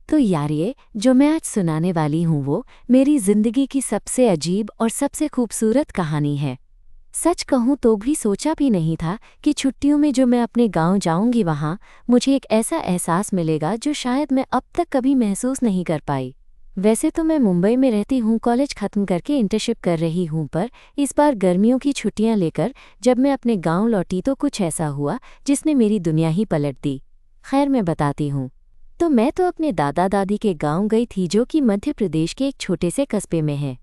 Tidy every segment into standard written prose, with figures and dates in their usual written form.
तो यार ये जो मैं आज सुनाने वाली हूँ वो मेरी जिंदगी की सबसे अजीब और सबसे खूबसूरत कहानी है। सच कहूँ तो भी सोचा भी नहीं था कि छुट्टियों में जो मैं अपने गांव जाऊंगी वहाँ मुझे एक ऐसा एहसास मिलेगा जो शायद मैं अब तक कभी महसूस नहीं कर पाई। वैसे तो मैं मुंबई में रहती हूँ, कॉलेज खत्म करके इंटर्नशिप कर रही हूँ, पर इस बार गर्मियों की छुट्टियाँ लेकर जब मैं अपने गांव लौटी तो कुछ ऐसा हुआ जिसने मेरी दुनिया ही पलट दी। खैर मैं बताती हूँ। तो मैं तो अपने दादा दादी के गांव गई थी जो कि मध्य प्रदेश के एक छोटे से कस्बे में है।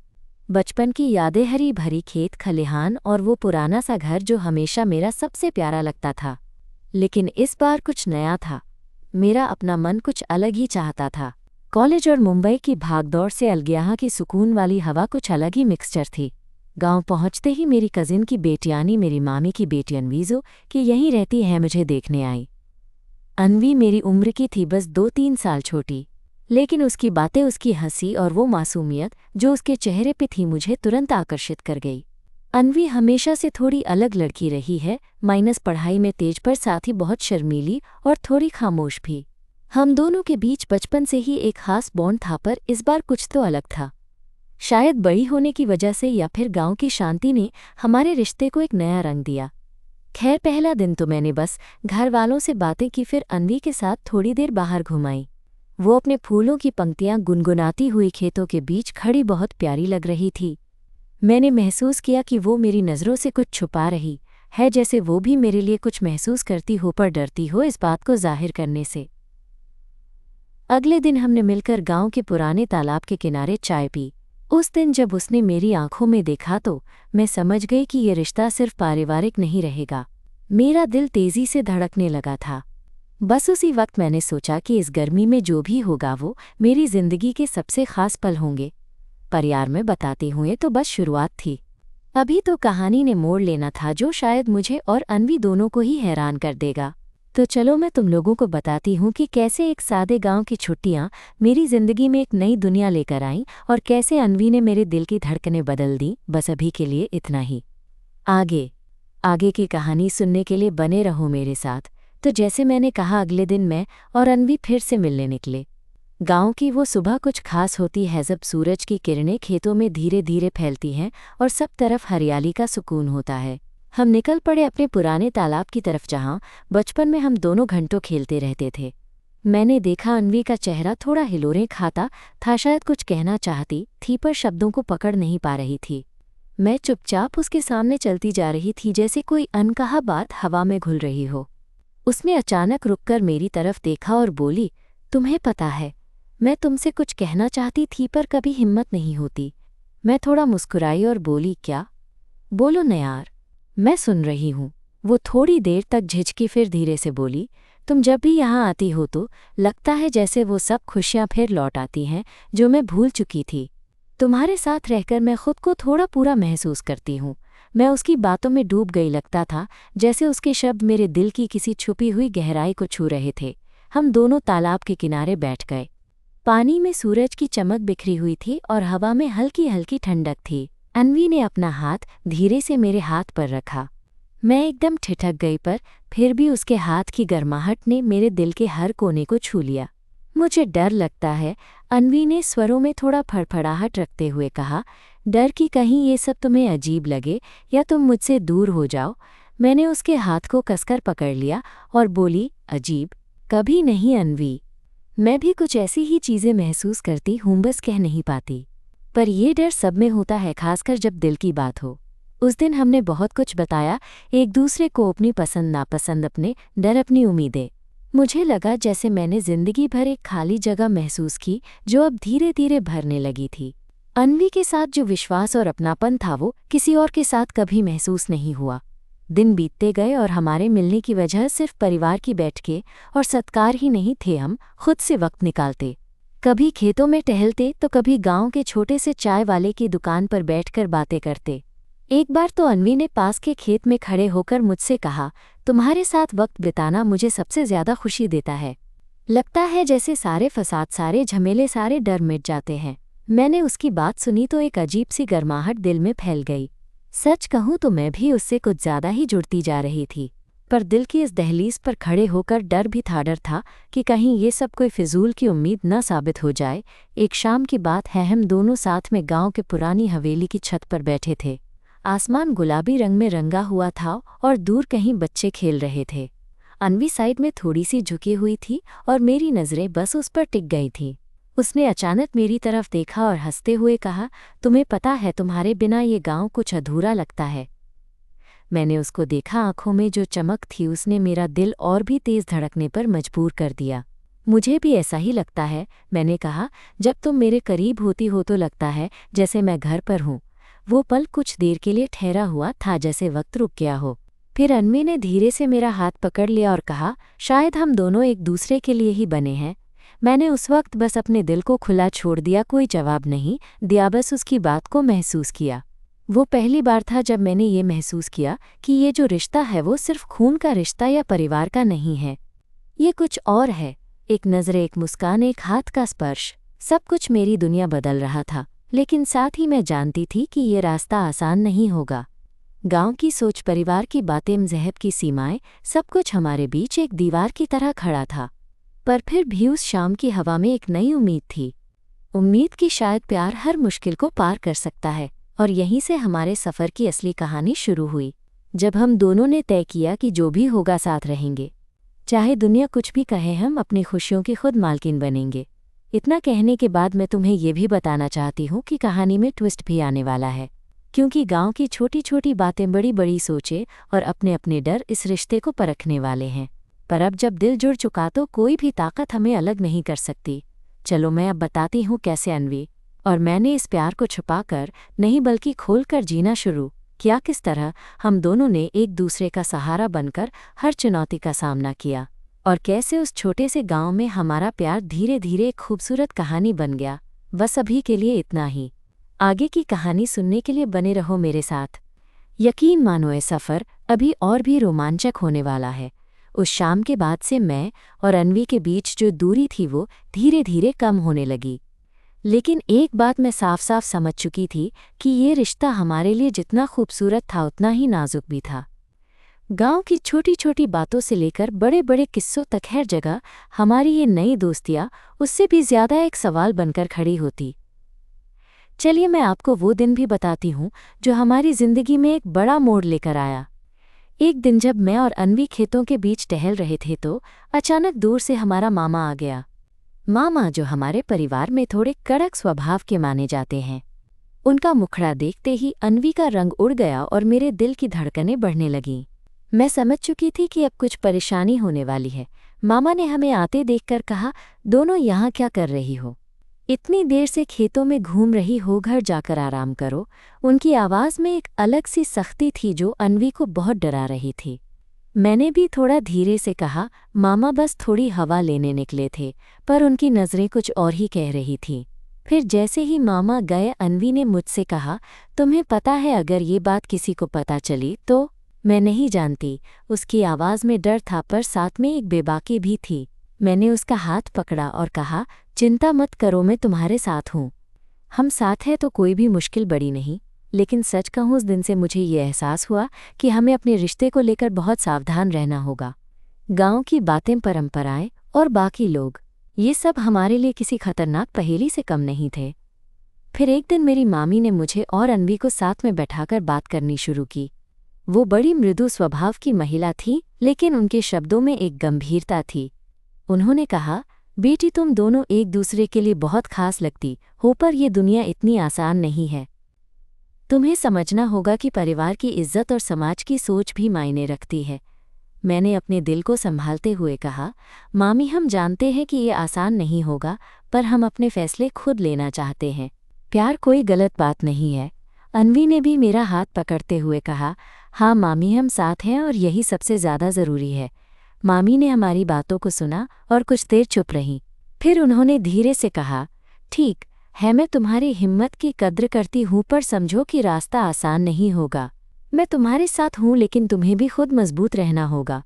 बचपन की यादें, हरी भरी खेत खलिहान और वो पुराना सा घर जो हमेशा मेरा सबसे प्यारा लगता था। लेकिन इस बार कुछ नया था। मेरा अपना मन कुछ अलग ही चाहता था। कॉलेज और मुंबई की भागदौड़ से अलग यहाँ की सुकून वाली हवा कुछ अलग ही मिक्सचर थी। गांव पहुंचते ही मेरी कजिन की बेटी यानी मेरी मामी की बेटी अनवीजो कि यहीं रहती है मुझे देखने आई। अनवी मेरी उम्र की थी, बस 2-3 साल छोटी, लेकिन उसकी बातें, उसकी हंसी और वो मासूमियत जो उसके चेहरे पे थी मुझे तुरंत आकर्षित कर गई। अनवी हमेशा से थोड़ी अलग लड़की रही है, माइनस पढ़ाई में तेज पर साथ ही बहुत शर्मीली और थोड़ी खामोश भी। हम दोनों के बीच बचपन से ही एक खास बॉन्ड था, पर इस बार कुछ तो अलग था। शायद बड़ी होने की वजह से या फिर गांव की शांति ने हमारे रिश्ते को एक नया रंग दिया। खैर पहला दिन तो मैंने बस घर वालों से बातें की, फिर अनवी के साथ थोड़ी देर बाहर घुमाई। वो अपने फूलों की पंक्तियां गुनगुनाती हुई खेतों के बीच खड़ी बहुत प्यारी लग रही थी। मैंने महसूस किया कि वो मेरी नज़रों से कुछ छुपा रही है, जैसे वो भी मेरे लिए कुछ महसूस करती हो पर डरती हो इस बात को जाहिर करने से। अगले दिन हमने मिलकर गांव के पुराने तालाब के किनारे चाय पी। उस दिन जब उसने मेरी आंखों में देखा तो मैं समझ गई कि ये रिश्ता सिर्फ पारिवारिक नहीं रहेगा। मेरा दिल तेजी से धड़कने लगा था। बस उसी वक्त मैंने सोचा कि इस गर्मी में जो भी होगा वो मेरी जिंदगी के सबसे खास पल होंगे। पर यार मैं बताती हूँ, ये तो बस शुरुआत थी। अभी तो कहानी ने मोड़ लेना था जो शायद मुझे और अनवी दोनों को ही हैरान कर देगा। तो चलो मैं तुम लोगों को बताती हूँ कि कैसे एक सादे गांव की छुट्टियाँ मेरी जिंदगी में एक नई दुनिया लेकर आईं और कैसे अनवी ने मेरे दिल की धड़कनें बदल दी। बस अभी के लिए इतना ही। आगे की कहानी सुनने के लिए बने रहो मेरे साथ। तो जैसे मैंने कहा, अगले दिन मैं और अनवी फिर से मिलने निकले। गांव की वो सुबह कुछ खास होती है जब सूरज की किरणें खेतों में धीरे धीरे फैलती हैं और सब तरफ हरियाली का सुकून होता है। हम निकल पड़े अपने पुराने तालाब की तरफ जहां बचपन में हम दोनों घंटों खेलते रहते थे। मैंने देखा अनवी का चेहरा थोड़ा हिलोरें खाता था, शायद कुछ कहना चाहती थी पर शब्दों को पकड़ नहीं पा रही थी। मैं चुपचाप उसके सामने चलती जा रही थी जैसे कोई अनकहा बात हवा में घुल रही हो। उसने अचानक रुककर मेरी तरफ देखा और बोली, तुम्हें पता है मैं तुमसे कुछ कहना चाहती थी पर कभी हिम्मत नहीं होती। मैं थोड़ा मुस्कुराई और बोली, क्या? बोलो न यार, मैं सुन रही हूँ। वो थोड़ी देर तक झिझकी फिर धीरे से बोली, तुम जब भी यहाँ आती हो तो लगता है जैसे वो सब खुशियाँ फिर लौट आती हैं जो मैं भूल चुकी थी। तुम्हारे साथ रहकर मैं खुद को थोड़ा पूरा महसूस करती हूँ। मैं उसकी बातों में डूब गई, लगता था जैसे उसके शब्द मेरे दिल की किसी छुपी हुई गहराई को छू रहे थे। हम दोनों तालाब के किनारे बैठ गए। पानी में सूरज की चमक बिखरी हुई थी और हवा में हल्की हल्की ठंडक थी। अनवी ने अपना हाथ धीरे से मेरे हाथ पर रखा। मैं एकदम ठिठक गई, पर फिर भी उसके हाथ की गर्माहट ने मेरे दिल के हर कोने को छू लिया। मुझे डर लगता है, अनवी ने स्वरों में थोड़ा फड़फड़ाहट रखते हुए कहा। डर कि कहीं ये सब तुम्हें अजीब लगे या तुम मुझसे दूर हो जाओ। मैंने उसके हाथ को कसकर पकड़ लिया और बोली, अजीब कभी नहीं अनवी, मैं भी कुछ ऐसी ही चीज़ें महसूस करती हूँ, बस कह नहीं पाती। पर ये डर सब में होता है, खासकर जब दिल की बात हो। उस दिन हमने बहुत कुछ बताया एक दूसरे को, अपनी पसंद नापसंद, अपने डर, अपनी उम्मीदें। मुझे लगा जैसे मैंने जिंदगी भर एक खाली जगह महसूस की जो अब धीरे धीरे भरने लगी थी। अनवी के साथ जो विश्वास और अपनापन था वो किसी और के साथ कभी महसूस नहीं हुआ। दिन बीतते गए और हमारे मिलने की वजह सिर्फ परिवार की बैठकें और सत्कार ही नहीं थे। हम खुद से वक्त निकालते, कभी खेतों में टहलते तो कभी गांव के छोटे से चाय वाले की दुकान पर बैठकर बातें करते। एक बार तो अनवी ने पास के खेत में खड़े होकर मुझसे कहा, तुम्हारे साथ वक्त बिताना मुझे सबसे ज्यादा खुशी देता है। लगता है जैसे सारे फसाद, सारे झमेले, सारे डर मिट जाते हैं। मैंने उसकी बात सुनी तो एक अजीब सी गर्माहट दिल में फैल गई। सच कहूँ तो मैं भी उससे कुछ ज्यादा ही जुड़ती जा रही थी। पर दिल की इस दहलीज पर खड़े होकर डर भी था, डर था कि कहीं ये सब कोई फिजूल की उम्मीद न साबित हो जाए। एक शाम की बात है, हम दोनों साथ में गांव के पुरानी हवेली की छत पर बैठे थे। आसमान गुलाबी रंग में रंगा हुआ था और दूर कहीं बच्चे खेल रहे थे। अन्वी साइड में थोड़ी सी झुकी हुई थी और मेरी नज़रें बस उस पर टिक गई थी। उसने अचानक मेरी तरफ देखा और हंसते हुए कहा, तुम्हें पता है, तुम्हारे बिना ये गांव कुछ अधूरा लगता है। मैंने उसको देखा, आंखों में जो चमक थी उसने मेरा दिल और भी तेज धड़कने पर मजबूर कर दिया। मुझे भी ऐसा ही लगता है, मैंने कहा, जब तुम मेरे करीब होती हो तो लगता है जैसे मैं घर पर हूँ। वो पल कुछ देर के लिए ठहरा हुआ था, जैसे वक्त रुक गया हो। फिर अन्वी ने धीरे से मेरा हाथ पकड़ लिया और कहा, शायद हम दोनों एक दूसरे के लिए ही बने हैं। मैंने उस वक्त बस अपने दिल को खुला छोड़ दिया, कोई जवाब नहीं दिया, बस उसकी बात को महसूस किया। वो पहली बार था जब मैंने ये महसूस किया कि ये जो रिश्ता है वो सिर्फ खून का रिश्ता या परिवार का नहीं है। ये कुछ और है। एक नज़र, एक मुस्कान, एक हाथ का स्पर्श, सब कुछ मेरी दुनिया बदल रहा था। लेकिन साथ ही मैं जानती थी कि ये रास्ता आसान नहीं होगा। गांव की सोच, परिवार की बातें, मज़हब की सीमाएं, सब कुछ हमारे बीच एक दीवार की तरह खड़ा था। पर फिर भी उस शाम की हवा में एक नई उम्मीद थी। उम्मीद कि शायद प्यार हर मुश्किल को पार कर सकता है। और यहीं से हमारे सफ़र की असली कहानी शुरू हुई, जब हम दोनों ने तय किया कि जो भी होगा साथ रहेंगे। चाहे दुनिया कुछ भी कहे, हम अपनी खुशियों की खुद मालकिन बनेंगे। इतना कहने के बाद मैं तुम्हें ये भी बताना चाहती हूँ कि कहानी में ट्विस्ट भी आने वाला है, क्योंकि गांव की छोटी छोटी बातें, बड़ी बड़ी सोचें और अपने अपने डर इस रिश्ते को परखने वाले हैं। पर अब जब दिल जुड़ चुका तो कोई भी ताकत हमें अलग नहीं कर सकती। चलो मैं अब बताती हूँ कैसे अन्वी और मैंने इस प्यार को छुपाकर नहीं बल्कि खोलकर जीना शुरू किया। किस तरह हम दोनों ने एक दूसरे का सहारा बनकर हर चुनौती का सामना किया, और कैसे उस छोटे से गांव में हमारा प्यार धीरे धीरे एक खूबसूरत कहानी बन गया। बस अभी के लिए इतना ही। आगे की कहानी सुनने के लिए बने रहो मेरे साथ। यकीन मानो, ये सफ़र अभी और भी रोमांचक होने वाला है। उस शाम के बाद से मैं और अन्वी के बीच जो दूरी थी वो धीरे धीरे कम होने लगी। लेकिन एक बात मैं साफ साफ समझ चुकी थी कि ये रिश्ता हमारे लिए जितना खूबसूरत था उतना ही नाजुक भी था। गांव की छोटी छोटी बातों से लेकर बड़े बड़े किस्सों तक हर जगह हमारी ये नई दोस्तियाँ उससे भी ज़्यादा एक सवाल बनकर खड़ी होती। चलिए मैं आपको वो दिन भी बताती हूँ जो हमारी ज़िंदगी में एक बड़ा मोड़ लेकर आया। एक दिन जब मैं और अन्वी खेतों के बीच टहल रहे थे तो अचानक दूर से हमारा मामा आ गया। मामा, जो हमारे परिवार में थोड़े कड़क स्वभाव के माने जाते हैं। उनका मुखड़ा देखते ही अन्वी का रंग उड़ गया और मेरे दिल की धड़कनें बढ़ने लगीं। मैं समझ चुकी थी कि अब कुछ परेशानी होने वाली है। मामा ने हमें आते देखकर कहा, दोनों यहाँ क्या कर रही हो? इतनी देर से खेतों में घूम रही हो, घर जाकर आराम करो। उनकी आवाज़ में एक अलग सी सख्ती थी जो अन्वी को बहुत डरा रही थी। मैंने भी थोड़ा धीरे से कहा, मामा बस थोड़ी हवा लेने निकले थे। पर उनकी नज़रें कुछ और ही कह रही थीं। फिर जैसे ही मामा गए, अन्वी ने मुझसे कहा, तुम्हें पता है अगर ये बात किसी को पता चली तो? मैं नहीं जानती। उसकी आवाज़ में डर था पर साथ में एक बेबाकी भी थी। मैंने उसका हाथ पकड़ा और कहा, चिंता मत करो, मैं तुम्हारे साथ हूँ। हम साथ हैं तो कोई भी मुश्किल बड़ी नहीं। लेकिन सच कहूँ, उस दिन से मुझे ये एहसास हुआ कि हमें अपने रिश्ते को लेकर बहुत सावधान रहना होगा। गांव की बातें, परंपराएं और बाकी लोग, ये सब हमारे लिए किसी खतरनाक पहेली से कम नहीं थे। फिर एक दिन मेरी मामी ने मुझे और अन्वी को साथ में बैठाकर बात करनी शुरू की। वो बड़ी मृदु स्वभाव की महिला थी, लेकिन उनके शब्दों में एक गंभीरता थी। उन्होंने कहा, बेटी, तुम दोनों एक दूसरे के लिए बहुत खास लगती हो, पर यह दुनिया इतनी आसान नहीं है। तुम्हें समझना होगा कि परिवार की इज्जत और समाज की सोच भी मायने रखती है। मैंने अपने दिल को संभालते हुए कहा, मामी, हम जानते हैं कि ये आसान नहीं होगा, पर हम अपने फैसले खुद लेना चाहते हैं। प्यार कोई गलत बात नहीं है। अन्वी ने भी मेरा हाथ पकड़ते हुए कहा, हाँ मामी, हम साथ हैं और यही सबसे ज़्यादा ज़रूरी है। मामी ने हमारी बातों को सुना और कुछ देर चुप रहीं। फिर उन्होंने धीरे से कहा, ठीक है, मैं तुम्हारी हिम्मत की कद्र करती हूँ, पर समझो कि रास्ता आसान नहीं होगा। मैं तुम्हारे साथ हूँ, लेकिन तुम्हें भी खुद मजबूत रहना होगा।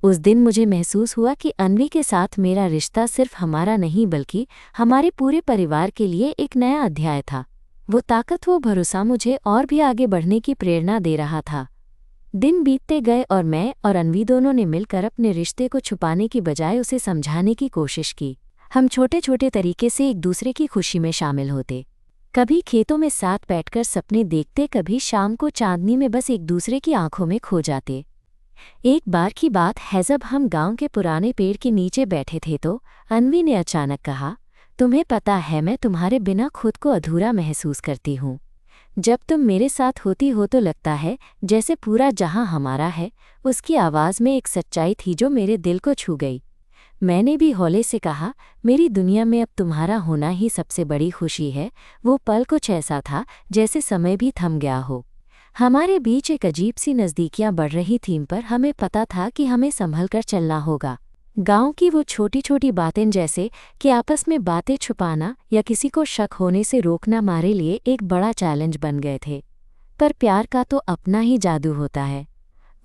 उस दिन मुझे महसूस हुआ कि अन्वी के साथ मेरा रिश्ता सिर्फ हमारा नहीं बल्कि हमारे पूरे परिवार के लिए एक नया अध्याय था। वो ताकत, वो भरोसा मुझे और भी आगे बढ़ने की प्रेरणा दे रहा था। दिन बीतते गए और मैं और अनवी दोनों ने मिलकर अपने रिश्ते को छुपाने की बजाय उसे समझाने की कोशिश की। हम छोटे छोटे तरीके से एक दूसरे की खुशी में शामिल होते। कभी खेतों में साथ बैठकर सपने देखते, कभी शाम को चांदनी में बस एक दूसरे की आंखों में खो जाते। एक बार की बात है, जब हम गांव के पुराने पेड़ के नीचे बैठे थे तो अनवी ने अचानक कहा, तुम्हें पता है मैं तुम्हारे बिना खुद को अधूरा महसूस करती हूँ। जब तुम मेरे साथ होती हो तो लगता है जैसे पूरा जहां हमारा है। उसकी आवाज़ में एक सच्चाई थी जो मेरे दिल को छू गई। मैंने भी हौले से कहा, मेरी दुनिया में अब तुम्हारा होना ही सबसे बड़ी खुशी है। वो पल कुछ ऐसा था जैसे समय भी थम गया हो। हमारे बीच एक अजीब सी नज़दीकियां बढ़ रही थीं, पर हमें पता था कि हमें संभल कर चलना होगा। गांव की वो छोटी छोटी बातें, जैसे कि आपस में बातें छुपाना या किसी को शक होने से रोकना, हमारे लिए एक बड़ा चैलेंज बन गए थे। पर प्यार का तो अपना ही जादू होता है।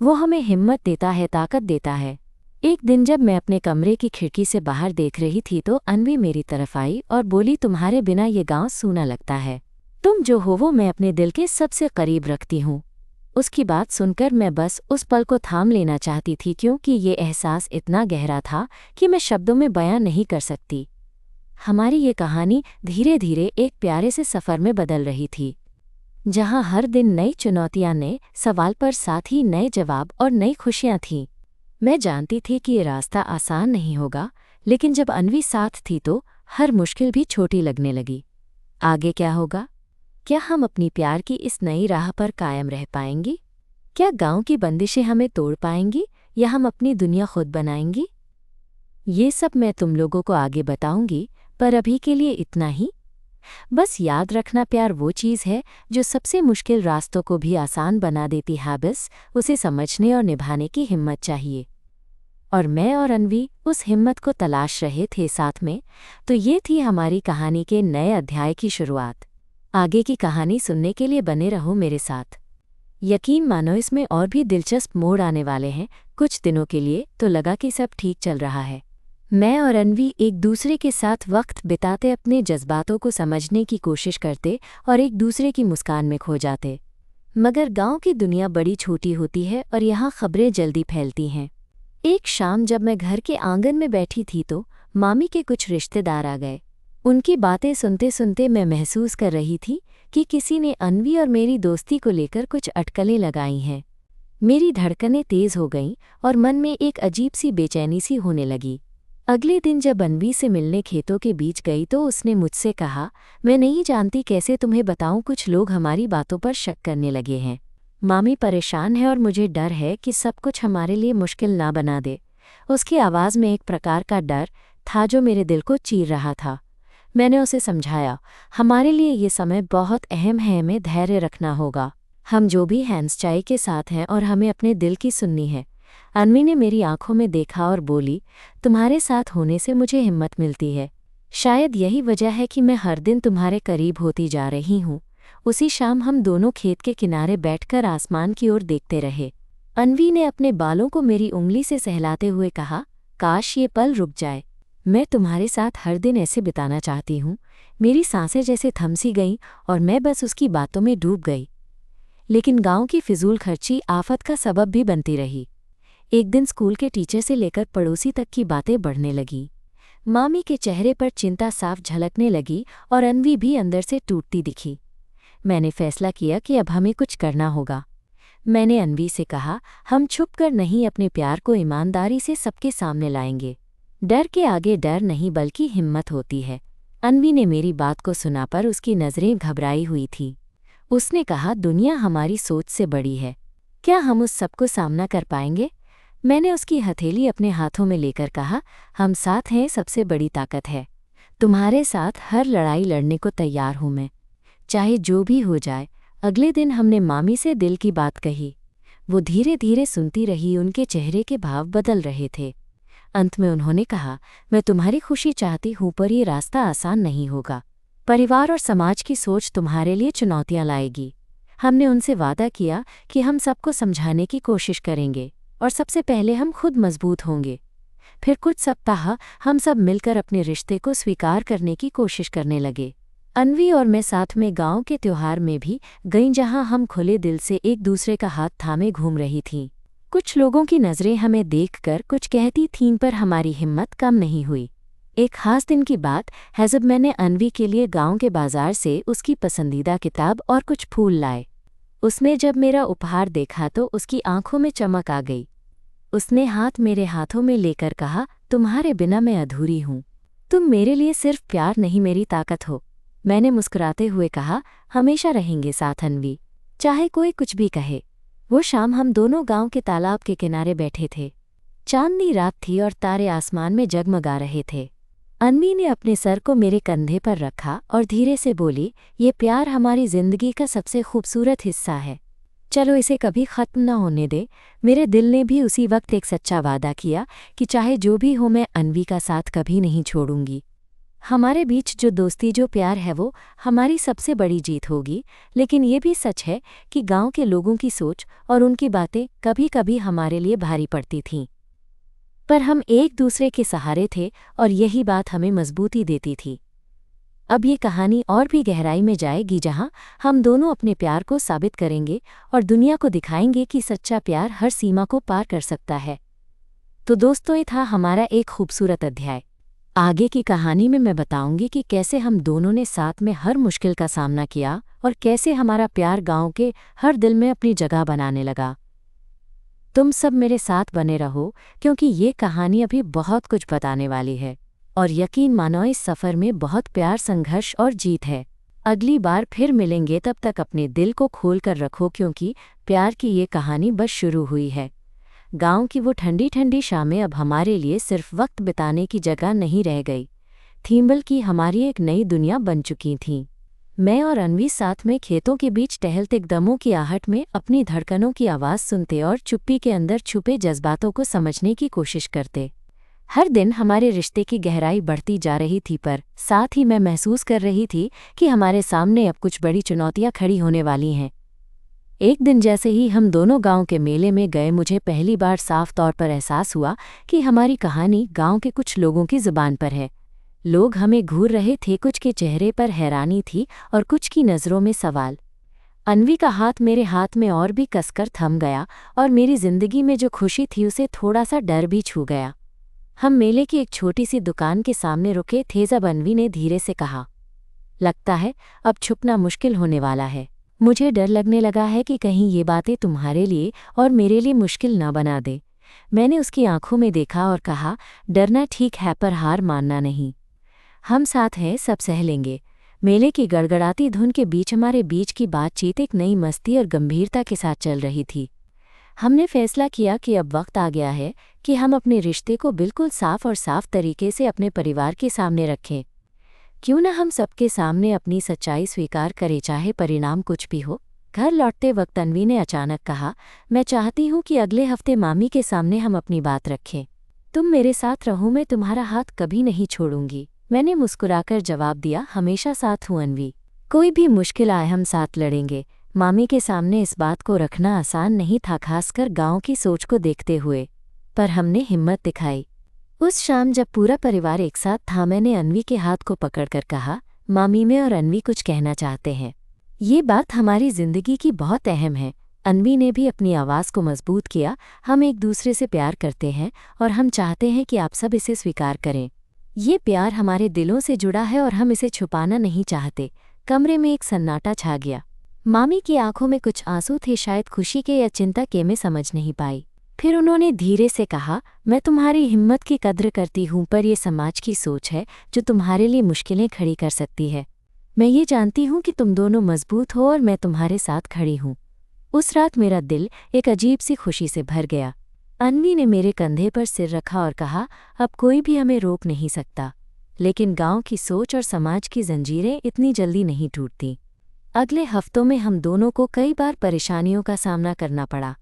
वो हमें हिम्मत देता है, ताकत देता है। एक दिन जब मैं अपने कमरे की खिड़की से बाहर देख रही थी तो अनवी मेरी तरफ आई और बोली, तुम्हारे बिना ये गांव सूना लगता है। तुम जो हो वो मैं अपने दिल के सबसे करीब रखती हूँ। उसकी बात सुनकर मैं बस उस पल को थाम लेना चाहती थी, क्योंकि ये एहसास इतना गहरा था कि मैं शब्दों में बयां नहीं कर सकती। हमारी ये कहानी धीरे धीरे एक प्यारे से सफ़र में बदल रही थी, जहां हर दिन नई चुनौतियां, नए सवाल, पर साथ ही नए जवाब और नई खुशियां थीं। मैं जानती थी कि ये रास्ता आसान नहीं होगा, लेकिन जब अनवी साथ थी तो हर मुश्किल भी छोटी लगने लगी। आगे क्या होगा? क्या हम अपनी प्यार की इस नई राह पर कायम रह पाएंगी? क्या गांव की बंदिशें हमें तोड़ पाएंगी या हम अपनी दुनिया खुद बनाएंगी? ये सब मैं तुम लोगों को आगे बताऊंगी, पर अभी के लिए इतना ही। बस याद रखना, प्यार वो चीज़ है जो सबसे मुश्किल रास्तों को भी आसान बना देती है। बस उसे समझने और निभाने की हिम्मत चाहिए। और मैं और अनवी उस हिम्मत को तलाश रहे थे साथ में। तो ये थी हमारी कहानी के नए अध्याय की शुरुआत। आगे की कहानी सुनने के लिए बने रहो मेरे साथ। यकीन मानो इसमें और भी दिलचस्प मोड़ आने वाले हैं। कुछ दिनों के लिए तो लगा कि सब ठीक चल रहा है। मैं और अनवी एक दूसरे के साथ वक्त बिताते, अपने जज्बातों को समझने की कोशिश करते और एक दूसरे की मुस्कान में खो जाते। मगर गांव की दुनिया बड़ी छोटी होती है और यहाँ खबरें जल्दी फैलती हैं। एक शाम जब मैं घर के आंगन में बैठी थी तो मामी के कुछ रिश्तेदार आ गए। उनकी बातें सुनते सुनते मैं महसूस कर रही थी कि किसी ने अनवी और मेरी दोस्ती को लेकर कुछ अटकलें लगाई हैं। मेरी धड़कनें तेज हो गईं और मन में एक अजीब सी बेचैनी सी होने लगी। अगले दिन जब अनवी से मिलने खेतों के बीच गई तो उसने मुझसे कहा, मैं नहीं जानती कैसे तुम्हें बताऊं, कुछ लोग हमारी बातों पर शक करने लगे हैं। मामी परेशान है और मुझे डर है कि सब कुछ हमारे लिए मुश्किल ना बना दे। उसकी आवाज़ में एक प्रकार का डर था जो मेरे दिल को चीर रहा था। मैंने उसे समझाया, हमारे लिए ये समय बहुत अहम है, हमें धैर्य रखना होगा। हम जो भी हैं सच्चाई के साथ हैं और हमें अपने दिल की सुननी है। अनवी ने मेरी आंखों में देखा और बोली, तुम्हारे साथ होने से मुझे हिम्मत मिलती है। शायद यही वजह है कि मैं हर दिन तुम्हारे करीब होती जा रही हूँ। उसी शाम हम दोनों खेत के किनारे बैठकर आसमान की ओर देखते रहे। अनवी ने अपने बालों को मेरी उंगली से सहलाते हुए कहा, काश ये पल रुक जाए। मैं तुम्हारे साथ हर दिन ऐसे बिताना चाहती हूँ। मेरी सांसें जैसे थम सी गईं और मैं बस उसकी बातों में डूब गई। लेकिन गांव की फिजूल खर्ची आफत का सबब भी बनती रही। एक दिन स्कूल के टीचर से लेकर पड़ोसी तक की बातें बढ़ने लगी। मामी के चेहरे पर चिंता साफ झलकने लगी और अनवी भी अंदर से टूटती दिखी। मैंने फैसला किया कि अब हमें कुछ करना होगा। मैंने अनवी से कहा, हम छुप कर नहीं, अपने प्यार को ईमानदारी से सबके सामने लाएंगे। डर के आगे डर नहीं बल्कि हिम्मत होती है। अनवी ने मेरी बात को सुना पर उसकी नज़रें घबराई हुई थी। उसने कहा, दुनिया हमारी सोच से बड़ी है। क्या हम उस सबको सामना कर पाएंगे? मैंने उसकी हथेली अपने हाथों में लेकर कहा, हम साथ हैं, सबसे बड़ी ताकत है। तुम्हारे साथ हर लड़ाई लड़ने को तैयार हूं मैं, चाहे जो भी हो जाए। अगले दिन हमने मामी से दिल की बात कही। वो धीरे धीरे सुनती रही, उनके चेहरे के भाव बदल रहे थे। अंत में उन्होंने कहा, मैं तुम्हारी खुशी चाहती हूँ, पर यह रास्ता आसान नहीं होगा। परिवार और समाज की सोच तुम्हारे लिए चुनौतियाँ लाएगी। हमने उनसे वादा किया कि हम सबको समझाने की कोशिश करेंगे और सबसे पहले हम खुद मजबूत होंगे। फिर कुछ सप्ताह हम सब मिलकर अपने रिश्ते को स्वीकार करने की कोशिश करने लगे। अन्वी और मैं साथ में गांव के त्योहार में भी गईं, जहां हम खुले दिल से एक दूसरे का हाथ थामे घूम रही थीं। कुछ लोगों की नज़रें हमें देखकर कुछ कहती थीं, पर हमारी हिम्मत कम नहीं हुई। एक खास दिन की बात है जब मैंने अन्वी के लिए गांव के बाजार से उसकी पसंदीदा किताब और कुछ फूल लाए। उसने जब मेरा उपहार देखा तो उसकी आंखों में चमक आ गई। उसने हाथ मेरे हाथों में लेकर कहा, तुम्हारे बिना मैं अधूरी हूँ। तुम मेरे लिए सिर्फ प्यार नहीं, मेरी ताकत हो। मैंने मुस्कुराते हुए कहा, हमेशा रहेंगे साथ अन्वी, चाहे कोई कुछ भी कहे। वो शाम हम दोनों गांव के तालाब के किनारे बैठे थे। चांदनी रात थी और तारे आसमान में जगमगा रहे थे। अन्वी ने अपने सर को मेरे कंधे पर रखा और धीरे से बोली, ये प्यार हमारी जिंदगी का सबसे खूबसूरत हिस्सा है। चलो इसे कभी ख़त्म न होने दे। मेरे दिल ने भी उसी वक्त एक सच्चा वादा किया कि चाहे जो भी हो मैं अन्वी का साथ कभी नहीं छोड़ूंगी। हमारे बीच जो दोस्ती, जो प्यार है, वो हमारी सबसे बड़ी जीत होगी। लेकिन ये भी सच है कि गांव के लोगों की सोच और उनकी बातें कभी कभी हमारे लिए भारी पड़ती थीं, पर हम एक दूसरे के सहारे थे और यही बात हमें मजबूती देती थी। अब ये कहानी और भी गहराई में जाएगी, जहां हम दोनों अपने प्यार को साबित करेंगे और दुनिया को दिखाएंगे कि सच्चा प्यार हर सीमा को पार कर सकता है। तो दोस्तों, ये था हमारा एक खूबसूरत अध्याय। आगे की कहानी में मैं बताऊंगी कि कैसे हम दोनों ने साथ में हर मुश्किल का सामना किया और कैसे हमारा प्यार गांव के हर दिल में अपनी जगह बनाने लगा। तुम सब मेरे साथ बने रहो, क्योंकि ये कहानी अभी बहुत कुछ बताने वाली है और यकीन मानो इस सफ़र में बहुत प्यार, संघर्ष और जीत है। अगली बार फिर मिलेंगे, तब तक अपने दिल को खोल कर रखो, क्योंकि प्यार की ये कहानी बस शुरू हुई है। गांव की वो ठंडी ठंडी शामें अब हमारे लिए सिर्फ वक्त बिताने की जगह नहीं रह गई थीं, बल्कि हमारी एक नई दुनिया बन चुकी थीं। मैं और अन्वी साथ में खेतों के बीच टहलते, कदमों की आहट में अपनी धड़कनों की आवाज़ सुनते और चुप्पी के अंदर छुपे जज्बातों को समझने की कोशिश करते। हर दिन हमारे रिश्ते की गहराई बढ़ती जा रही थी, पर साथ ही मैं महसूस कर रही थी कि हमारे सामने अब कुछ बड़ी चुनौतियां खड़ी होने वाली हैं। एक दिन जैसे ही हम दोनों गांव के मेले में गए, मुझे पहली बार साफ तौर पर एहसास हुआ कि हमारी कहानी गांव के कुछ लोगों की जुबान पर है। लोग हमें घूर रहे थे, कुछ के चेहरे पर हैरानी थी और कुछ की नज़रों में सवाल। अन्वी का हाथ मेरे हाथ में और भी कसकर थम गया और मेरी जिंदगी में जो खुशी थी उसे थोड़ा सा डर भी छू गया। हम मेले की एक छोटी सी दुकान के सामने रुके थे जब अन्वी ने धीरे से कहा, लगता है अब छुपना मुश्किल होने वाला है। मुझे डर लगने लगा है कि कहीं ये बातें तुम्हारे लिए और मेरे लिए मुश्किल न बना दे। मैंने उसकी आंखों में देखा और कहा, डरना ठीक है पर हार मानना नहीं। हम साथ हैं, सब सह लेंगे। मेले की गड़गड़ाती धुन के बीच हमारे बीच की बातचीत एक नई मस्ती और गंभीरता के साथ चल रही थी। हमने फैसला किया कि अब वक्त आ गया है कि हम अपने रिश्ते को बिल्कुल साफ और साफ तरीके से अपने परिवार के सामने रखें। क्यों न हम सबके सामने अपनी सच्चाई स्वीकार करें, चाहे परिणाम कुछ भी हो। घर लौटते वक्त अन्वी ने अचानक कहा, मैं चाहती हूँ कि अगले हफ्ते मामी के सामने हम अपनी बात रखें। तुम मेरे साथ रहो, मैं तुम्हारा हाथ कभी नहीं छोड़ूंगी। मैंने मुस्कुराकर जवाब दिया, हमेशा साथ हूँ अन्वी। कोई भी मुश्किल आए हम साथ लड़ेंगे। मामी के सामने इस बात को रखना आसान नहीं था, खासकर गांव की सोच को देखते हुए, पर हमने हिम्मत दिखाई। उस शाम जब पूरा परिवार एक साथ था, मैंने अन्वी के हाथ को पकड़कर कहा, मामी, मैं और अन्वी कुछ कहना चाहते हैं। ये बात हमारी जिंदगी की बहुत अहम है। अन्वी ने भी अपनी आवाज़ को मजबूत किया, हम एक दूसरे से प्यार करते हैं और हम चाहते हैं कि आप सब इसे स्वीकार करें। ये प्यार हमारे दिलों से जुड़ा है और हम इसे छुपाना नहीं चाहते। कमरे में एक सन्नाटा छा गया। मामी की आंखों में कुछ आंसू थे, शायद खुशी के या चिंता के, मैं समझ नहीं पाई। फिर उन्होंने धीरे से कहा, मैं तुम्हारी हिम्मत की कद्र करती हूँ, पर यह समाज की सोच है जो तुम्हारे लिए मुश्किलें खड़ी कर सकती है। मैं ये जानती हूँ कि तुम दोनों मजबूत हो और मैं तुम्हारे साथ खड़ी हूँ। उस रात मेरा दिल एक अजीब सी खुशी से भर गया। अन्वी ने मेरे कंधे पर सिर रखा और कहा, अब कोई भी हमें रोक नहीं सकता। लेकिन गांव की सोच और समाज की जंजीरें इतनी जल्दी नहीं टूटती। अगले हफ्तों में हम दोनों को कई बार परेशानियों का सामना करना पड़ा।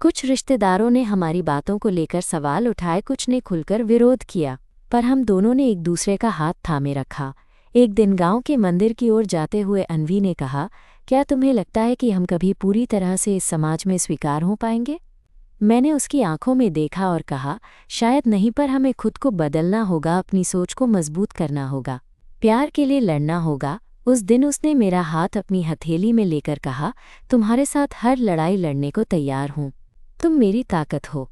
कुछ रिश्तेदारों ने हमारी बातों को लेकर सवाल उठाए, कुछ ने खुलकर विरोध किया, पर हम दोनों ने एक दूसरे का हाथ थामे रखा। एक दिन गांव के मंदिर की ओर जाते हुए अन्वी ने कहा, क्या तुम्हें लगता है कि हम कभी पूरी तरह से इस समाज में स्वीकार हो पाएंगे? मैंने उसकी आंखों में देखा और कहा, शायद नहीं, पर हमें खुद को बदलना होगा, अपनी सोच को मजबूत करना होगा, प्यार के लिए लड़ना होगा उस दिन उसने मेरा हाथ अपनी हथेली में लेकर कहा, तुम्हारे साथ हर लड़ाई लड़ने को तैयार हूँ, तुम मेरी ताकत हो।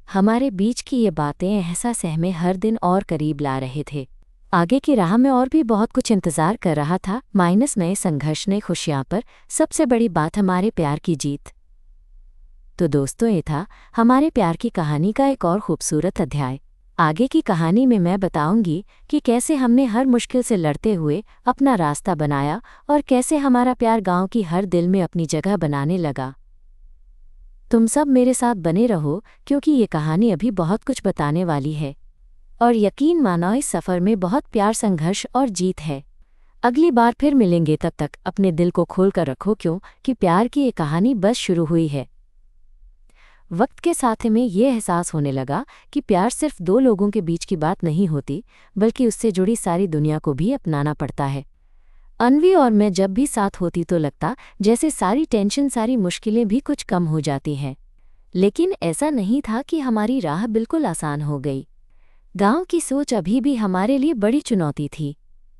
हमारे बीच की ये बातें एहसास हमें हर दिन और करीब ला रहे थे। आगे की राह में और भी बहुत कुछ इंतज़ार कर रहा था, माइनस नए संघर्ष, नई खुशियाँ, पर सबसे बड़ी बात हमारे प्यार की जीत। तो दोस्तों, ये था हमारे प्यार की कहानी का एक और खूबसूरत अध्याय। आगे की कहानी में मैं बताऊंगी कि कैसे हमने हर मुश्किल से लड़ते हुए अपना रास्ता बनाया और कैसे हमारा प्यार गांव की हर दिल में अपनी जगह बनाने लगा। तुम सब मेरे साथ बने रहो, क्योंकि ये कहानी अभी बहुत कुछ बताने वाली है। और यकीन मानो, इस सफ़र में बहुत प्यार, संघर्ष और जीत है। अगली बार फिर मिलेंगे, तब तक अपने दिल को खोल कर रखो, क्योंकि प्यार की ये कहानी बस शुरू हुई है। वक्त के साथ में ये एहसास होने लगा कि प्यार सिर्फ दो लोगों के बीच की बात नहीं होती, बल्कि उससे जुड़ी सारी दुनिया को भी अपनाना पड़ता है। अन्वी और मैं जब भी साथ होती तो लगता जैसे सारी टेंशन, सारी मुश्किलें भी कुछ कम हो जाती हैं। लेकिन ऐसा नहीं था कि हमारी राह बिल्कुल आसान हो गई। गांव की सोच अभी भी हमारे लिए बड़ी चुनौती थी।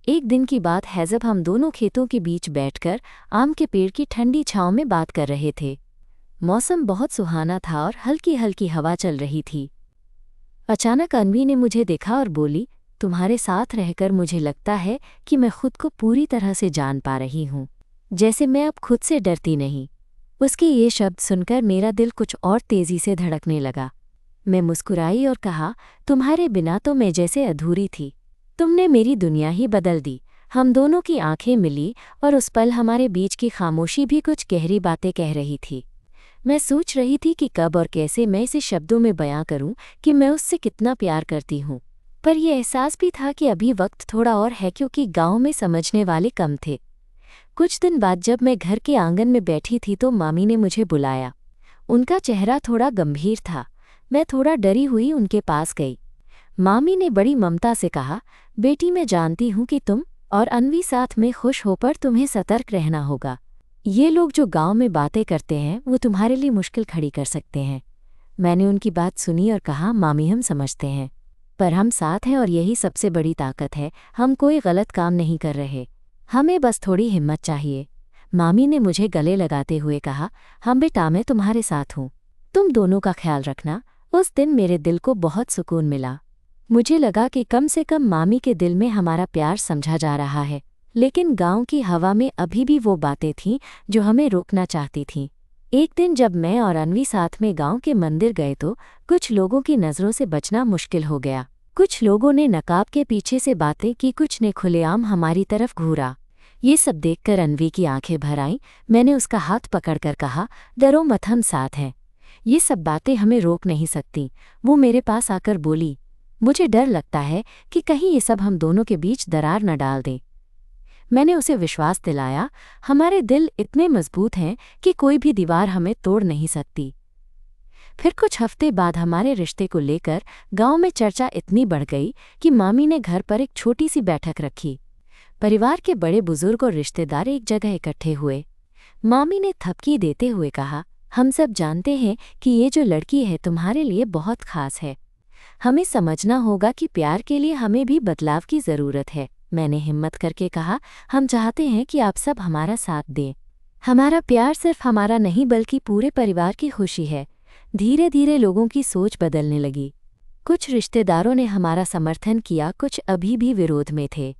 एक दिन की बात है जब हम दोनों खेतों के बीच बैठकर आम के पेड़ की ठंडी छांव में बात कर रहे थे। मौसम बहुत सुहाना था और हल्की हल्की हवा चल रही थी। अचानक अन्वी ने मुझे देखा और बोली, तुम्हारे साथ रहकर मुझे लगता है कि मैं खुद को पूरी तरह से जान पा रही हूँ, जैसे मैं अब खुद से डरती नहीं। उसके ये शब्द सुनकर मेरा दिल कुछ और तेजी से धड़कने लगा। मैं मुस्कुराई और कहा, तुम्हारे बिना तो मैं जैसे अधूरी थी। तुमने मेरी दुनिया ही बदल दी। हम दोनों की आंखें मिली और उस पल हमारे बीच की खामोशी भी कुछ गहरी बातें कह रही थी। मैं सोच रही थी कि कब और कैसे मैं इसे शब्दों में बयां करूं कि मैं उससे कितना प्यार करती हूँ। पर यह एहसास भी था कि अभी वक्त थोड़ा और है, क्योंकि गांव में समझने वाले कम थे। कुछ दिन बाद जब मैं घर के आंगन में बैठी थी तो मामी ने मुझे बुलाया। उनका चेहरा थोड़ा गंभीर था। मैं थोड़ा डरी हुई उनके पास गई। मामी ने बड़ी ममता से कहा, बेटी, मैं जानती हूँ कि तुम और अन्वी साथ में खुश होकर तुम्हें सतर्क रहना होगा। ये लोग जो गांव में बातें करते हैं वो तुम्हारे लिए मुश्किल खड़ी कर सकते हैं। मैंने उनकी बात सुनी और कहा, मामी, हम समझते हैं, पर हम साथ हैं और यही सबसे बड़ी ताकत है। हम कोई गलत काम नहीं कर रहे, हमें बस थोड़ी हिम्मत चाहिए। मामी ने मुझे गले लगाते हुए कहा, हम बेटा, मैं तुम्हारे साथ हूँ, तुम दोनों का ख्याल रखना। उस दिन मेरे दिल को बहुत सुकून मिला। मुझे लगा कि कम से कम मामी के दिल में हमारा प्यार समझा जा रहा है। लेकिन गांव की हवा में अभी भी वो बातें थीं जो हमें रोकना चाहती थीं। एक दिन जब मैं और अन्वी साथ में गांव के मंदिर गए तो कुछ लोगों की नज़रों से बचना मुश्किल हो गया। कुछ लोगों ने नकाब के पीछे से बातें की, कुछ ने खुलेआम हमारी तरफ घूरा। ये सब देखकर अन्वी की आंखें भर आईं। मैंने उसका हाथ पकड़कर कहा, डरो मत, हम साथ हैं। ये सब बातें हमें रोक नहीं सकती। वो मेरे पास आकर बोली, मुझे डर लगता है कि कहीं ये सब हम दोनों के बीच दरार न डाल दे। मैंने उसे विश्वास दिलाया, हमारे दिल इतने मजबूत हैं कि कोई भी दीवार हमें तोड़ नहीं सकती। फिर कुछ हफ्ते बाद हमारे रिश्ते को लेकर गांव में चर्चा इतनी बढ़ गई कि मामी ने घर पर एक छोटी सी बैठक रखी। परिवार के बड़े बुजुर्ग और रिश्तेदार एक जगह इकट्ठे हुए। मामी ने थपकी देते हुए कहा, हम सब जानते हैं कि ये जो लड़की है तुम्हारे लिए बहुत खास है। हमें समझना होगा कि प्यार के लिए हमें भी बदलाव की ज़रूरत है। मैंने हिम्मत करके कहा, हम चाहते हैं कि आप सब हमारा साथ दें। हमारा प्यार सिर्फ हमारा नहीं बल्कि पूरे परिवार की खुशी है। धीरे धीरे लोगों की सोच बदलने लगी। कुछ रिश्तेदारों ने हमारा समर्थन किया, कुछ अभी भी विरोध में थे।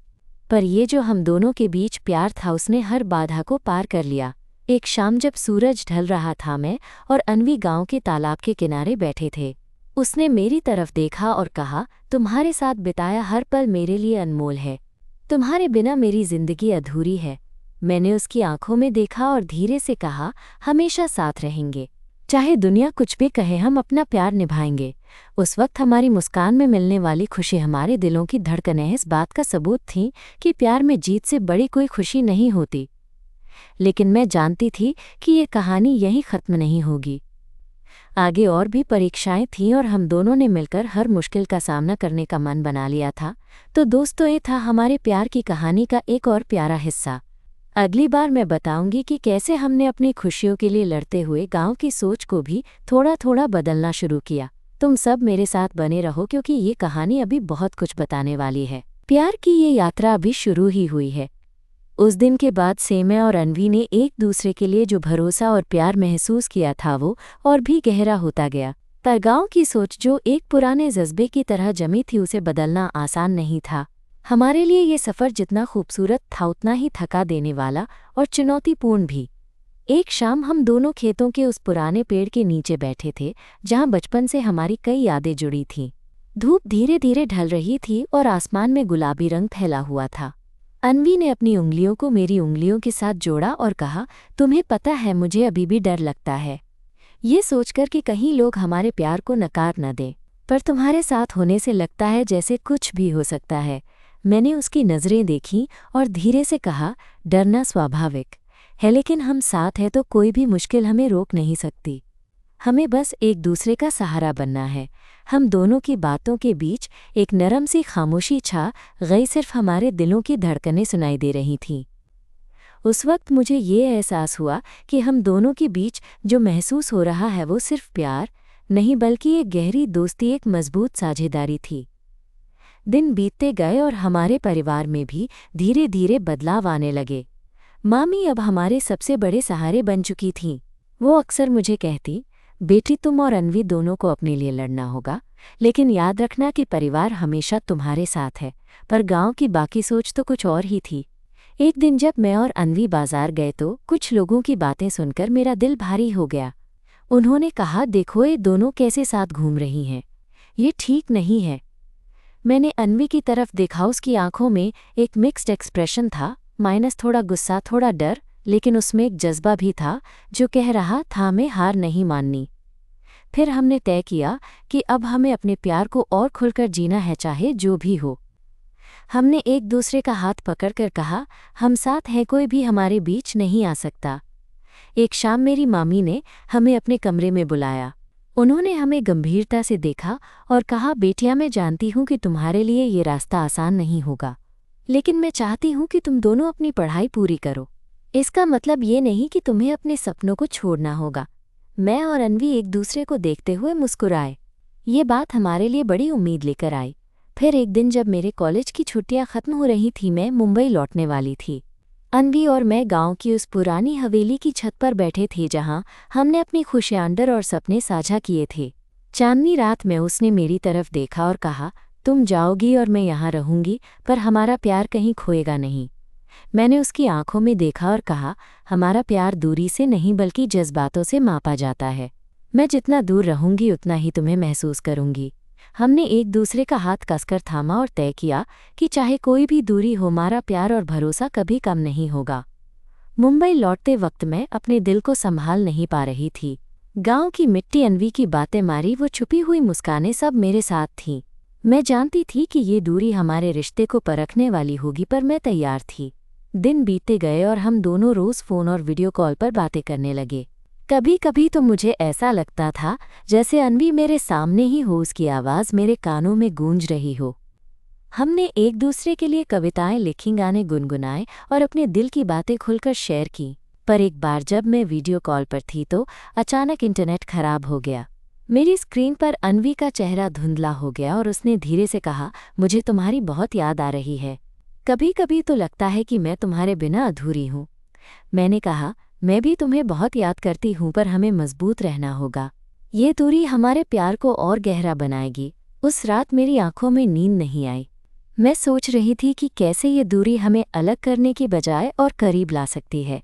पर ये जो हम दोनों के बीच प्यार था उसने हर बाधा को पार कर लिया। एक शाम जब सूरज ढल रहा था, मैं और अन्वी गांव के तालाब के किनारे बैठे थे। उसने मेरी तरफ देखा और कहा, तुम्हारे साथ बिताया हर पल मेरे लिए अनमोल है। तुम्हारे बिना मेरी जिंदगी अधूरी है। मैंने उसकी आंखों में देखा और धीरे से कहा, हमेशा साथ रहेंगे, चाहे दुनिया कुछ भी कहे, हम अपना प्यार निभाएंगे। उस वक्त हमारी मुस्कान में मिलने वाली खुशी हमारे दिलों की धड़कनें इस बात का सबूत थीं कि प्यार में जीत से बड़ी कोई खुशी नहीं होती। लेकिन मैं जानती थी कि ये कहानी यहीं ख़त्म नहीं होगी। आगे और भी परीक्षाएं थीं और हम दोनों ने मिलकर हर मुश्किल का सामना करने का मन बना लिया था। तो दोस्तों, ये था हमारे प्यार की कहानी का एक और प्यारा हिस्सा। अगली बार मैं बताऊंगी कि कैसे हमने अपनी खुशियों के लिए लड़ते हुए गांव की सोच को भी थोड़ा थोड़ा बदलना शुरू किया। तुम सब मेरे साथ बने रहो, क्योंकि ये कहानी अभी बहुत कुछ बताने वाली है। प्यार की ये यात्रा अभी शुरू ही हुई है। उस दिन के बाद से मैं और अनवी ने एक दूसरे के लिए जो भरोसा और प्यार महसूस किया था वो और भी गहरा होता गया। पर गांव की सोच जो एक पुराने जज्बे की तरह जमी थी उसे बदलना आसान नहीं था। हमारे लिए ये सफ़र जितना खूबसूरत था उतना ही थका देने वाला और चुनौतीपूर्ण भी। एक शाम हम दोनों खेतों के उस पुराने पेड़ के नीचे बैठे थे जहां बचपन से हमारी कई यादें जुड़ी थीं। धूप धीरे धीरे ढल रही थी और आसमान में गुलाबी रंग फैला हुआ था। अनवी ने अपनी उंगलियों को मेरी उंगलियों के साथ जोड़ा और कहा, तुम्हें पता है मुझे अभी भी डर लगता है, ये सोचकर कि कहीं लोग हमारे प्यार को नकार न दें, पर तुम्हारे साथ होने से लगता है जैसे कुछ भी हो सकता है। मैंने उसकी नज़रें देखीं और धीरे से कहा, डरना स्वाभाविक है, लेकिन हम साथ हैं तो कोई भी मुश्किल हमें रोक नहीं सकती। हमें बस एक दूसरे का सहारा बनना है। हम दोनों की बातों के बीच एक नरम सी खामोशी छा गई, सिर्फ हमारे दिलों की धड़कनें सुनाई दे रही थीं। उस वक्त मुझे ये एहसास हुआ कि हम दोनों के बीच जो महसूस हो रहा है वो सिर्फ प्यार नहीं बल्कि एक गहरी दोस्ती, एक मजबूत साझेदारी थी। दिन बीतते गए और हमारे परिवार में भी धीरे धीरे बदलाव आने लगे। मामी अब हमारे सबसे बड़े सहारे बन चुकी थीं। वो अक्सर मुझे कहती, बेटी तुम और अनवी दोनों को अपने लिए लड़ना होगा, लेकिन याद रखना कि परिवार हमेशा तुम्हारे साथ है। पर गांव की बाकी सोच तो कुछ और ही थी। एक दिन जब मैं और अनवी बाजार गए तो कुछ लोगों की बातें सुनकर मेरा दिल भारी हो गया। उन्होंने कहा, देखो ये दोनों कैसे साथ घूम रही हैं, ये ठीक नहीं है। मैंने अनवी की तरफ देखा, उसकी आंखों में एक मिक्स्ड एक्सप्रेशन था, माइनस थोड़ा गुस्सा, थोड़ा डर, लेकिन उसमें एक जज्बा भी था जो कह रहा था हमें हार नहीं माननी। फिर हमने तय किया कि अब हमें अपने प्यार को और खुलकर जीना है, चाहे जो भी हो। हमने एक दूसरे का हाथ पकड़कर कहा, हम साथ हैं, कोई भी हमारे बीच नहीं आ सकता। एक शाम मेरी मामी ने हमें अपने कमरे में बुलाया। उन्होंने हमें गंभीरता से देखा और कहा, बेटिया मैं जानती हूँ कि तुम्हारे लिए ये रास्ता आसान नहीं होगा, लेकिन मैं चाहती हूँ कि तुम दोनों अपनी पढ़ाई पूरी करो। इसका मतलब ये नहीं कि तुम्हें अपने सपनों को छोड़ना होगा। मैं और अनवी एक दूसरे को देखते हुए मुस्कुराए। ये बात हमारे लिए बड़ी उम्मीद लेकर आई। फिर एक दिन जब मेरे कॉलेज की छुट्टियां खत्म हो रही थी, मैं मुंबई लौटने वाली थी। अनवी और मैं गांव की उस पुरानी हवेली की छत पर बैठे थे जहां हमने अपनी खुशियां और सपने साझा किए थे। चांदनी रात में उसने मेरी तरफ देखा और कहा, तुम जाओगी और मैं यहाँ रहूंगी, पर हमारा प्यार कहीं खोएगा नहीं। मैंने उसकी आंखों में देखा और कहा, हमारा प्यार दूरी से नहीं बल्कि जज्बातों से मापा जाता है। मैं जितना दूर रहूंगी उतना ही तुम्हें महसूस करूंगी। हमने एक दूसरे का हाथ कसकर थामा और तय किया कि चाहे कोई भी दूरी हो, हमारा प्यार और भरोसा कभी कम नहीं होगा। मुंबई लौटते वक्त मैं अपने दिल को संभाल नहीं पा रही थी। गांव की मिट्टी, अनवी की बातें, मारी वो छुपी हुई मुस्कानें, सब मेरे साथ थीं। मैं जानती थी कि ये दूरी हमारे रिश्ते को परखने वाली होगी, पर मैं तैयार थी। दिन बीतते गए और हम दोनों रोज़ फ़ोन और वीडियो कॉल पर बातें करने लगे। कभी कभी तो मुझे ऐसा लगता था जैसे अनवी मेरे सामने ही हो, उसकी आवाज़ मेरे कानों में गूंज रही हो। हमने एक दूसरे के लिए कविताएं लिखी, गाने गुनगुनाए और अपने दिल की बातें खुलकर शेयर की। पर एक बार जब मैं वीडियो कॉल पर थी तो अचानक इंटरनेट खराब हो गया। मेरी स्क्रीन पर अनवी का चेहरा धुंधला हो गया और उसने धीरे से कहा, मुझे तुम्हारी बहुत याद आ रही है। कभी कभी तो लगता है कि मैं तुम्हारे बिना अधूरी हूँ। मैंने कहा, मैं भी तुम्हें बहुत याद करती हूँ, पर हमें मजबूत रहना होगा। ये दूरी हमारे प्यार को और गहरा बनाएगी। उस रात मेरी आंखों में नींद नहीं आई। मैं सोच रही थी कि कैसे ये दूरी हमें अलग करने की बजाय और करीब ला सकती है।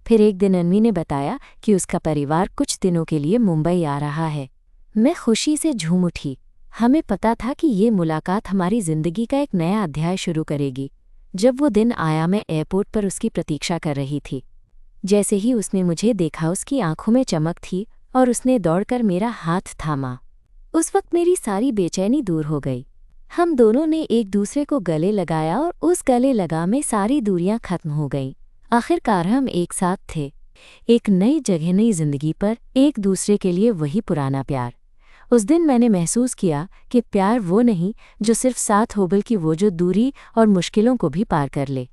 फिर एक दिन अनवी ने बताया कि उसका परिवार कुछ दिनों के लिए मुंबई आ रहा है। मैं खुशी से झूम उठी। हमें पता था कि ये मुलाकात हमारी जिंदगी का एक नया अध्याय शुरू करेगी। जब वो दिन आया, मैं एयरपोर्ट पर उसकी प्रतीक्षा कर रही थी। जैसे ही उसने मुझे देखा, उसकी आंखों में चमक थी और उसने दौड़कर मेरा हाथ थामा। उस वक्त मेरी सारी बेचैनी दूर हो गई। हम दोनों ने एक दूसरे को गले लगाया और उस गले लगा में सारी दूरियां खत्म हो गईं। आखिरकार हम एक साथ थे, एक नई जगह, नई जिंदगी पर, एक दूसरे के लिए वही पुराना प्यार। उस दिन मैंने महसूस किया कि प्यार वो नहीं जो सिर्फ साथ हो, बल्कि वो जो दूरी और मुश्किलों को भी पार कर ले।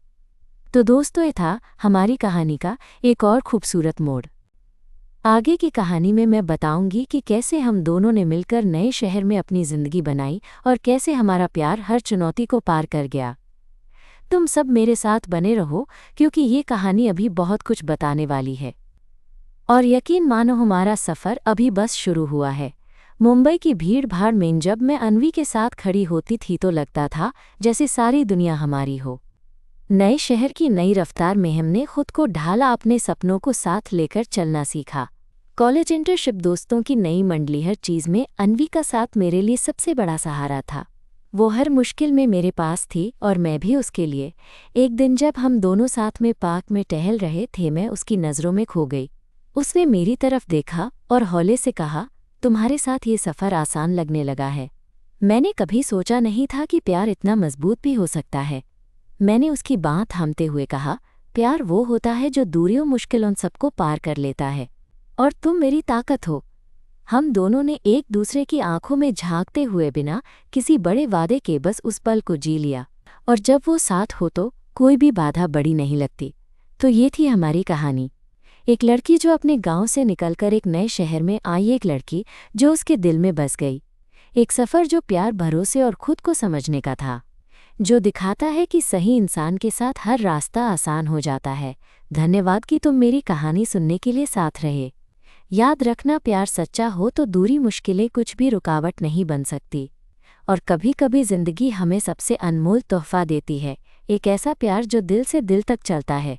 तो दोस्तों, ये था हमारी कहानी का एक और खूबसूरत मोड़। आगे की कहानी में मैं बताऊंगी कि कैसे हम दोनों ने मिलकर नए शहर में अपनी ज़िंदगी बनाई और कैसे हमारा प्यार हर चुनौती को पार कर गया। तुम सब मेरे साथ बने रहो क्योंकि ये कहानी अभी बहुत कुछ बताने वाली है। और यकीन मानो हमारा सफ़र अभी बस शुरू हुआ है। मुंबई की भीड़-भाड़ में जब मैं अन्वी के साथ खड़ी होती थी तो लगता था जैसे सारी दुनिया हमारी हो। नए शहर की नई रफ्तार में हमने खुद को ढाला, अपने सपनों को साथ लेकर चलना सीखा। कॉलेज इंटर्नशिप, दोस्तों की नई मंडली, हर चीज़ में अन्वी का साथ मेरे लिए सबसे बड़ा सहारा था। वो हर मुश्किल में मेरे पास थी और मैं भी उसके लिए। एक दिन जब हम दोनों साथ में पार्क में टहल रहे थे, मैं उसकी नज़रों में खो गई। उसने मेरी तरफ देखा और हौले से कहा, तुम्हारे साथ ये सफ़र आसान लगने लगा है। मैंने कभी सोचा नहीं था कि प्यार इतना मजबूत भी हो सकता है। मैंने उसकी बाँह थामते हुए कहा, प्यार वो होता है जो दूरियों मुश्किलों सबको पार कर लेता है, और तुम मेरी ताकत हो। हम दोनों ने एक दूसरे की आंखों में झांकते हुए बिना किसी बड़े वादे के बस उस पल को जी लिया, और जब वो साथ हो तो कोई भी बाधा बड़ी नहीं लगती। तो ये थी हमारी कहानी। एक लड़की जो अपने गांव से निकलकर एक नए शहर में आई, एक लड़की जो उसके दिल में बस गई। एक सफ़र जो प्यार, भरोसे और खुद को समझने का था, जो दिखाता है कि सही इंसान के साथ हर रास्ता आसान हो जाता है। धन्यवाद कि तुम मेरी कहानी सुनने के लिए साथ रहे। याद रखना, प्यार सच्चा हो तो दूरी, मुश्किलें कुछ भी रुकावट नहीं बन सकती। और कभी कभी ज़िंदगी हमें सबसे अनमोल तोहफा देती है, एक ऐसा प्यार जो दिल से दिल तक चलता है।